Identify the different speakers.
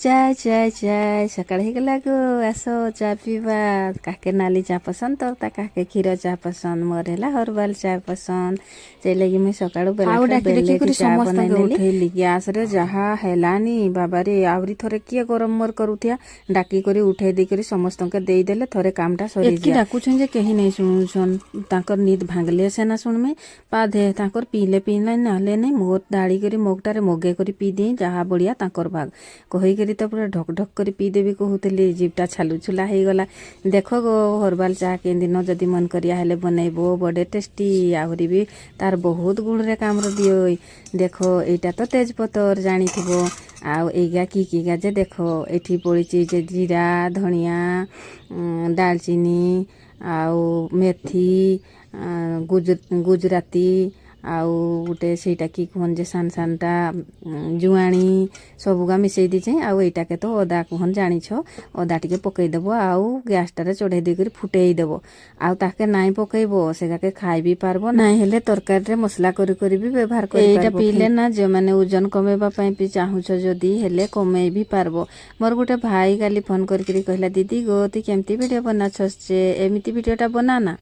Speaker 1: चाय चाय चाय सकाळ ହେଇଗଲା गो ଆସ ଚା ପିଇବା କାକେ ନାଲି ଚା ପସନ୍ଦ ତ କାକେ କ୍ଷୀର ଚା ପସନ୍ଦ ମୋର ହେଲା ହର୍ବାଲ ଚା ପସନ୍ଦ ସେଇ ଲାଗି ମୁଇଁ ସକାଳୁ
Speaker 2: ଆଉ ଡାକି ଡାକି କରି ସମସ୍ତଙ୍କୁ
Speaker 1: ବନେଇନେଲି
Speaker 2: ଉଠେଇଲି ଗ୍ୟାସରେ ଯାହା ହେଲାନି ବାବାରେ ଆହୁରି ଥରେ କିଏ ଗରମ ମର କରୁଥିଆ ଡାକି କରି ଉଠେଇ ଦେଇକରି ସମସ୍ତଙ୍କୁ ଦେଇଦେଲେ ଥରେ କାମଟା ସରିଯିବା ଡାକୁଛନ୍ ଯେ କେହି ନାଇଁ ଶୁଣୁଛନ୍ ତାଙ୍କର ନିଦ ଭାଙ୍ଗଲେ ସେନା ଶୁଣମେ ପାଧେ ତାଙ୍କର ପିଇଲେ ପିଇଲେ ନହେଲେ ନାଇଁ ମୋର ଦାଳି କରି ମଗଟାରେ ମଗେ କରି ପିଇ ଦେଇ ଯାହା ବଢିଆ ତାଙ୍କର ଭାଗ କହିକରି ତ ପୁରା ଢକ ଢକ କରି ପିଇଦେବି କହୁଥିଲି ଜିଭଟା ଛାଲୁଛୁଲା ହେଇଗଲା ଦେଖ ଗୋ ହର୍ବାଲ ଚା କେଦିନ ଯଦି ମନ କରିଆ ହେଲେ ବନେଇବ ବଡେ ଟେଷ୍ଟି ଆହୁରି ବି ତାର ବହୁତ ଗୁଣରେ କାମର ଦିଅ ଦେଖ ଏଇଟା ତ ତେଜପତର ଜାଣିଥିବ ଆଉ ଏଇଗା କିଗା ଯେ ଦେଖ ଏଠି ପଡ଼ିଛି ଯେ ଜିରା ଧନିଆ ଡାଲଚିନି ଆଉ ମେଥି ଗୁଜୁରାତି ଆଉ ଗୋଟେ ସେଇଟା କି କୁହନ୍ ଯେ ସାନ ସାନଟା ଜୁଆଣି ସବୁଗା ମିଶେଇ ଦେଇଛେ ଆଉ ଏଇଟାକେ ତ ଅଦା କୁହନ୍ ଜାଣିଛ ଅଦା ଟିକେ ପକେଇଦେବ ଆଉ ଗ୍ୟାସଟାରେ ଚଢ଼େଇ ଦେଇକରି ଫୁଟେଇ ଦେବ ଆଉ ତାକେ ନାଇଁ ପକେଇବ ସେଗାକେ ଖାଇ ବି ପାରବ ନାଇଁ ହେଲେ ତରକାରୀରେ ମସଲା କରି କରି ବି ବ୍ୟବହାର କରି ଏଇଟା ପିଇଲେ ନା ଯେଉଁମାନେ ଓଜନ କମେଇବା ପାଇଁ ବି ଚାହୁଁଛ ଯଦି ହେଲେ କମେଇ ବି ପାରବ ମୋର ଗୋଟେ ଭାଇ କାଲି ଫୋନ କରିକିରି କହିଲା ଦିଦି ଗୋ ତୁଇ କେମିତି ଭିଡ଼ିଓ ବନାଛସ୍ ଯେ ଏମିତି ଭିଡ଼ିଓଟା ବନା ନା